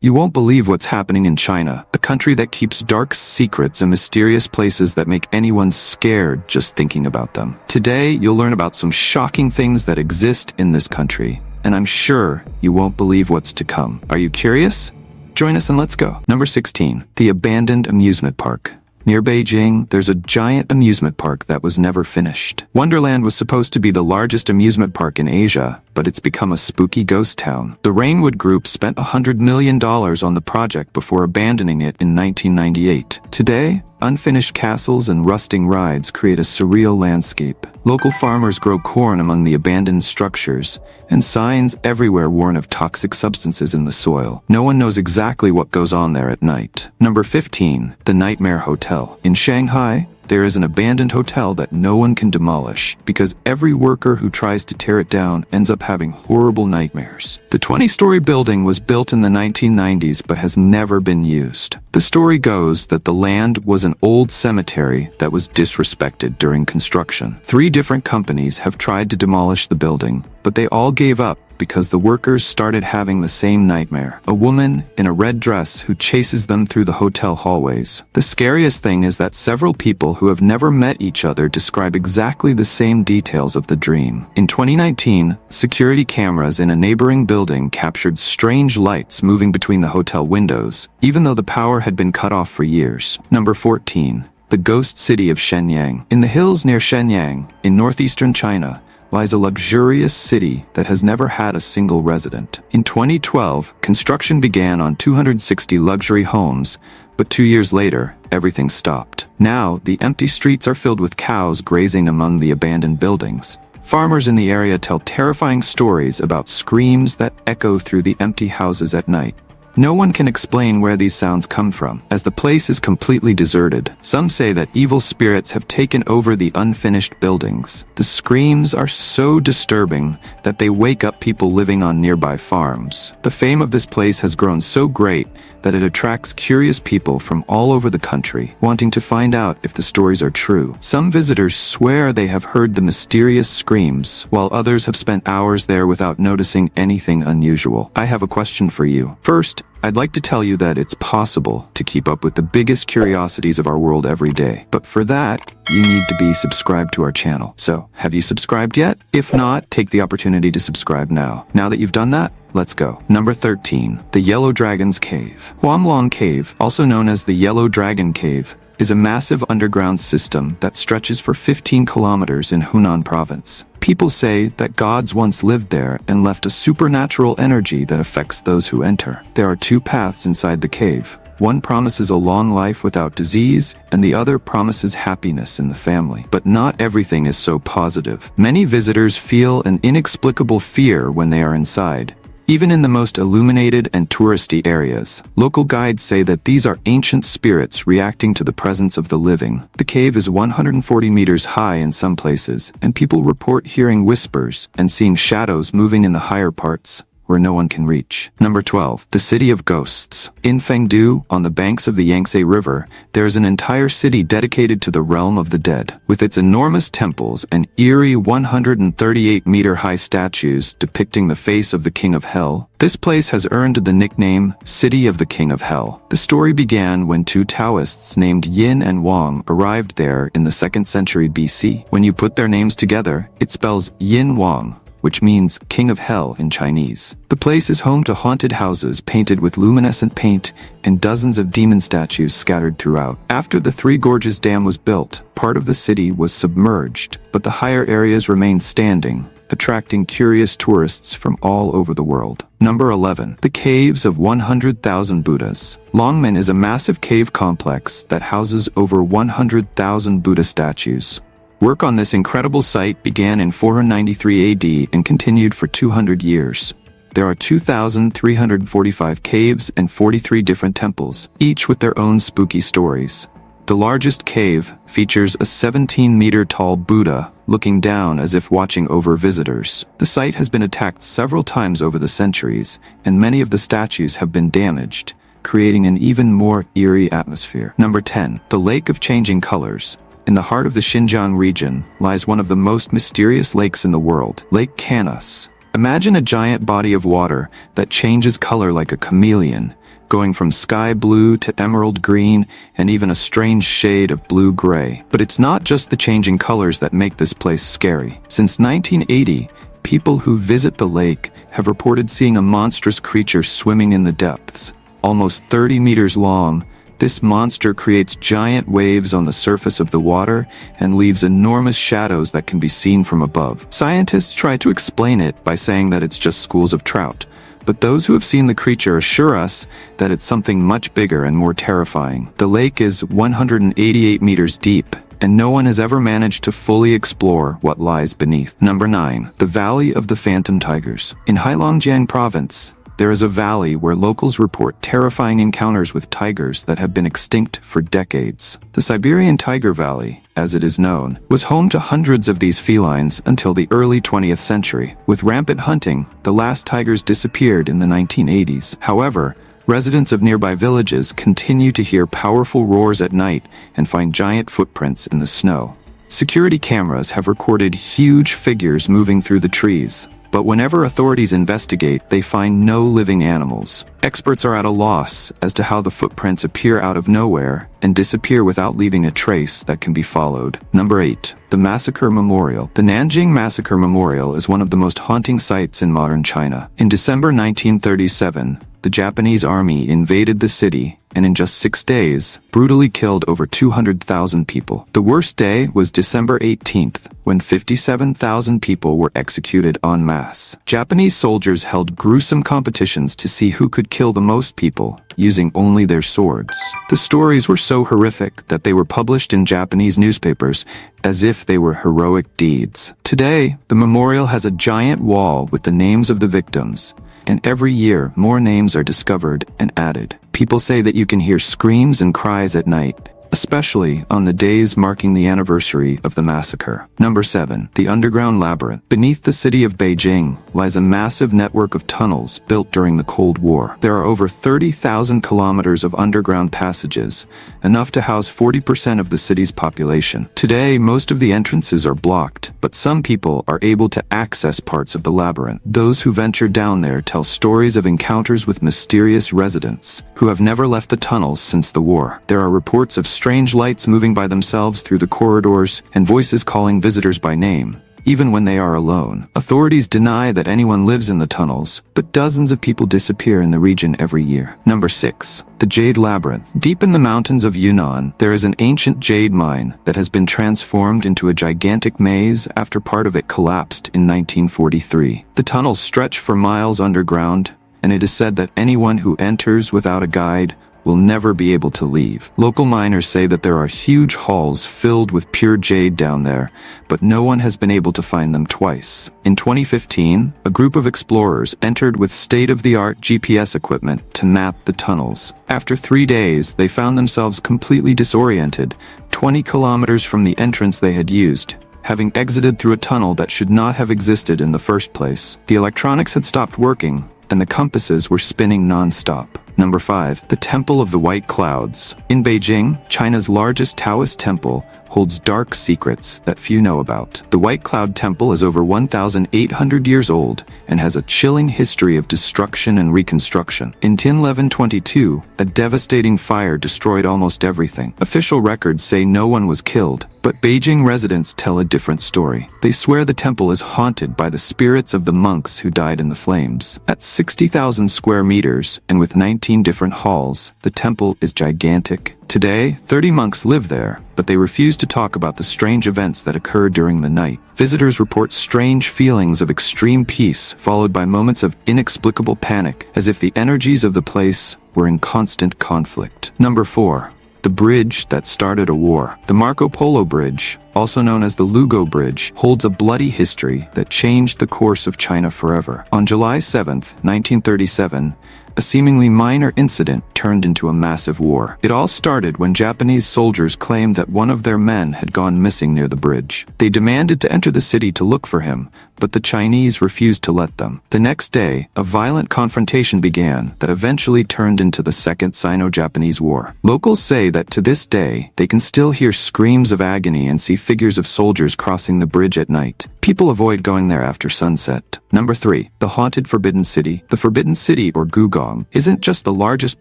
You won't believe what's happening in China, a country that keeps dark secrets and mysterious places that make anyone scared just thinking about them. Today, you'll learn about some shocking things that exist in this country, and I'm sure you won't believe what's to come. Are you curious? Join us and let's go. Number 16, the abandoned amusement park. Near Beijing, there's a giant amusement park that was never finished. Wonderland was supposed to be the largest amusement park in Asia, but it's become a spooky ghost town. The Rainwood Group spent $100 million on the project before abandoning it in 1998. Today, unfinished castles and rusting rides create a surreal landscape. Local farmers grow corn among the abandoned structures, and signs everywhere warn of toxic substances in the soil. No one knows exactly what goes on there at night. Number 15, the Nightmare Hotel. In Shanghai, there is an abandoned hotel that no one can demolish because every worker who tries to tear it down ends up having horrible nightmares. The 20-story building was built in the 1990s but has never been used. The story goes that the land was an old cemetery that was disrespected during construction. 3 different companies have tried to demolish the building, but they all gave up because the workers started having the same nightmare. A woman in a red dress who chases them through the hotel hallways. The scariest thing is that several people who have never met each other describe exactly the same details of the dream. In 2019, security cameras in a neighboring building captured strange lights moving between the hotel windows, even though the power had been cut off for years. Number 14, the ghost city of Shenyang. In the hills near Shenyang, in northeastern China, lies a luxurious city that has never had a single resident. In 2012, construction began on 260 luxury homes, but 2 years later, everything stopped. Now, the empty streets are filled with cows grazing among the abandoned buildings. Farmers in the area tell terrifying stories about screams that echo through the empty houses at night. No one can explain where these sounds come from, as the place is completely deserted. Some say that evil spirits have taken over the unfinished buildings. The screams are so disturbing that they wake up people living on nearby farms. The fame of this place has grown so great that it attracts curious people from all over the country, wanting to find out if the stories are true. Some visitors swear they have heard the mysterious screams, while others have spent hours there without noticing anything unusual. I have a question for you. First, I'd like to tell you that it's possible to keep up with the biggest curiosities of our world every day. But for that, you need to be subscribed to our channel. So, have you subscribed yet? If not, take the opportunity to subscribe now. Now that you've done that, let's go. Number 13, the Yellow Dragon's Cave. Huamlong Cave, also known as the Yellow Dragon Cave, is a massive underground system that stretches for 15 kilometers in Hunan province. People say that gods once lived there and left a supernatural energy that affects those who enter. There are 2 paths inside the cave. One promises a long life without disease, and the other promises happiness in the family. But not everything is so positive. Many visitors feel an inexplicable fear when they are inside, even in the most illuminated and touristy areas. Local guides say that these are ancient spirits reacting to the presence of the living. The cave is 140 meters high in some places, and people report hearing whispers and seeing shadows moving in the higher parts, where no one can reach. Number 12, the City of Ghosts. In Fengdu, on the banks of the Yangtze River, there is an entire city dedicated to the realm of the dead. With its enormous temples and eerie 138-meter-high statues depicting the face of the King of Hell, this place has earned the nickname City of the King of Hell. The story began when 2 Taoists named Yin and Wang arrived there in the 2nd century BC. When you put their names together, it spells Yin Wang, which means King of Hell in Chinese. The place is home to haunted houses painted with luminescent paint and dozens of demon statues scattered throughout. After the 3 Gorges Dam was built, part of the city was submerged, but the higher areas remained standing, attracting curious tourists from all over the world. Number 11, the Caves of 100,000 Buddhas. Longmen is a massive cave complex that houses over 100,000 Buddha statues. Work on this incredible site began in 493 AD and continued for 200 years. There are 2,345 caves and 43 different temples, each with their own spooky stories. The largest cave features a 17-meter-tall Buddha looking down as if watching over visitors. The site has been attacked several times over the centuries, and many of the statues have been damaged, creating an even more eerie atmosphere. Number 10, the Lake of Changing Colors. In the heart of the Xinjiang region lies one of the most mysterious lakes in the world, Lake Canas. Imagine a giant body of water that changes color like a chameleon, going from sky blue to emerald green and even a strange shade of blue-gray. But it's not just the changing colors that make this place scary. Since 1980, people who visit the lake have reported seeing a monstrous creature swimming in the depths. Almost 30 meters long, this monster creates giant waves on the surface of the water and leaves enormous shadows that can be seen from above. Scientists try to explain it by saying that it's just schools of trout, but those who have seen the creature assure us that it's something much bigger and more terrifying. The lake is 188 meters deep, and no one has ever managed to fully explore what lies beneath. Number 9. The Valley of the Phantom Tigers. In Heilongjiang Province, there is a valley where locals report terrifying encounters with tigers that have been extinct for decades. The Siberian Tiger Valley, as it is known, was home to hundreds of these felines until the early 20th century. With rampant hunting, the last tigers disappeared in the 1980s. However, residents of nearby villages continue to hear powerful roars at night and find giant footprints in the snow. Security cameras have recorded huge figures moving through the trees, but whenever authorities investigate, they find no living animals. Experts are at a loss as to how the footprints appear out of nowhere and disappear without leaving a trace that can be followed. Number 8. The Massacre Memorial. The Nanjing Massacre Memorial is one of the most haunting sites in modern China. In December 1937, the Japanese army invaded the city and in just 6 days, brutally killed over 200,000 people. The worst day was December 18th, when 57,000 people were executed en masse. Japanese soldiers held gruesome competitions to see who could kill the most people, using only their swords. The stories were so horrific that they were published in Japanese newspapers as if they were heroic deeds. Today, the memorial has a giant wall with the names of the victims, and every year more names are discovered and added. People say that you can hear screams and cries at night, especially on the days marking the anniversary of the massacre. Number 7. The Underground Labyrinth. Beneath the city of Beijing lies a massive network of tunnels built during the Cold War. There are over 30,000 kilometers of underground passages, enough to house 40% of the city's population. Today, most of the entrances are blocked, but some people are able to access parts of the labyrinth. Those who venture down there tell stories of encounters with mysterious residents who have never left the tunnels since the war. There are reports of strange lights moving by themselves through the corridors and voices calling visitors by name, even when they are alone. Authorities deny that anyone lives in the tunnels, but dozens of people disappear in the region every year. Number 6. The Jade Labyrinth. Deep in the mountains of Yunnan, there is an ancient jade mine that has been transformed into a gigantic maze after part of it collapsed in 1943. The tunnels stretch for miles underground, and it is said that anyone who enters without a guide will never be able to leave. Local miners say that there are huge halls filled with pure jade down there, but no one has been able to find them twice. In 2015, a group of explorers entered with state-of-the-art GPS equipment to map the tunnels. After 3 days, they found themselves completely disoriented, 20 kilometers from the entrance they had used, having exited through a tunnel that should not have existed in the first place. The electronics had stopped working, and the compasses were spinning non-stop. Number 5. The Temple of the White Clouds. In Beijing, China's largest Taoist temple holds dark secrets that few know about. The White Cloud Temple is over 1,800 years old and has a chilling history of destruction and reconstruction. In 1122, a devastating fire destroyed almost everything. Official records say no one was killed, but Beijing residents tell a different story. They swear the temple is haunted by the spirits of the monks who died in the flames. At 60,000 square meters and with 19 different halls, the temple is gigantic. Today, 30 monks live there, but they refuse to talk about the strange events that occurred during the night. Visitors report strange feelings of extreme peace, followed by moments of inexplicable panic, as if the energies of the place were in constant conflict. Number 4. The bridge that started a war. The Marco Polo Bridge, also known as the Lugo Bridge, holds a bloody history that changed the course of China forever. On July 7, 1937, a seemingly minor incident turned into a massive war. It all started when Japanese soldiers claimed that one of their men had gone missing near the bridge. They demanded to enter the city to look for him, but the Chinese refused to let them. The next day, a violent confrontation began that eventually turned into the Second Sino-Japanese War. Locals say that to this day, they can still hear screams of agony and see figures of soldiers crossing the bridge at night. People avoid going there after sunset. Number 3. The Haunted Forbidden City. The Forbidden City, or Gugo, Liaodong isn't just the largest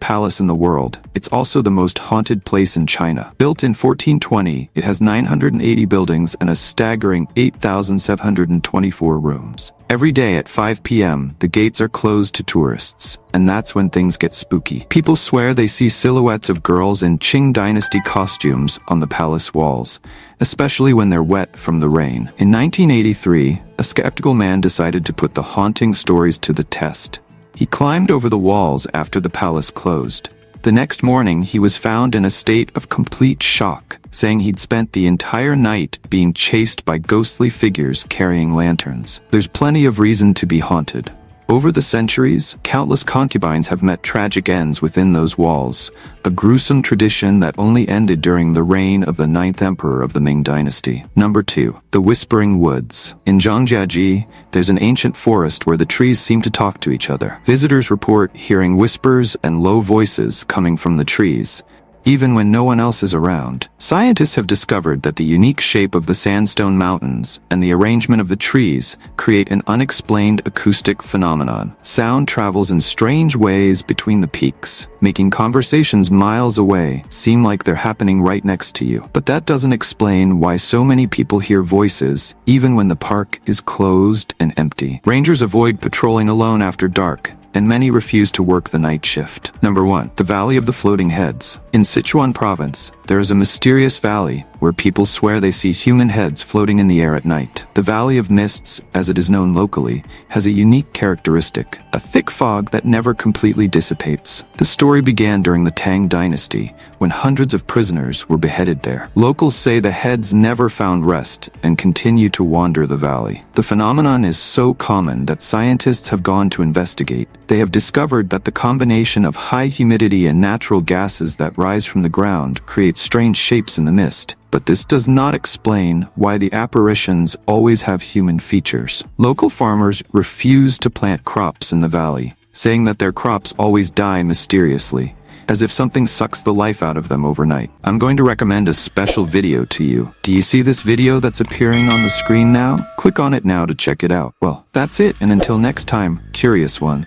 palace in the world, it's also the most haunted place in China. Built in 1420, it has 980 buildings and a staggering 8,724 rooms. Every day at 5 p.m., the gates are closed to tourists, and that's when things get spooky. People swear they see silhouettes of girls in Qing Dynasty costumes on the palace walls, especially when they're wet from the rain. In 1983, a skeptical man decided to put the haunting stories to the test. He climbed over the walls after the palace closed. The next morning, he was found in a state of complete shock, saying he'd spent the entire night being chased by ghostly figures carrying lanterns. There's plenty of reason to be haunted. Over the centuries, countless concubines have met tragic ends within those walls, a gruesome tradition that only ended during the reign of the 9th emperor of the Ming Dynasty. Number 2. The Whispering Woods. In Zhangjiajie, there's an ancient forest where the trees seem to talk to each other. Visitors report hearing whispers and low voices coming from the trees, even when no one else is around. Scientists have discovered that the unique shape of the sandstone mountains and the arrangement of the trees create an unexplained acoustic phenomenon. Sound travels in strange ways between the peaks, making conversations miles away seem like they're happening right next to you. But that doesn't explain why so many people hear voices, even when the park is closed and empty. Rangers avoid patrolling alone after dark, and many refuse to work the night shift. Number 1. The Valley of the Floating Heads. In Sichuan province, there is a mysterious valley where people swear they see human heads floating in the air at night. The Valley of Mists, as it is known locally, has a unique characteristic, a thick fog that never completely dissipates. The story began during the Tang Dynasty, when hundreds of prisoners were beheaded there. Locals say the heads never found rest and continue to wander the valley. The phenomenon is so common that scientists have gone to investigate. They have discovered that the combination of high humidity and natural gases that rise from the ground creates strange shapes in the mist. But this does not explain why the apparitions always have human features. Local farmers refuse to plant crops in the valley, saying that their crops always die mysteriously, as if something sucks the life out of them overnight. I'm going to recommend a special video to you. Do you see this video that's appearing on the screen now? Click on it now to check it out. Well, that's it, and until next time, Curious One.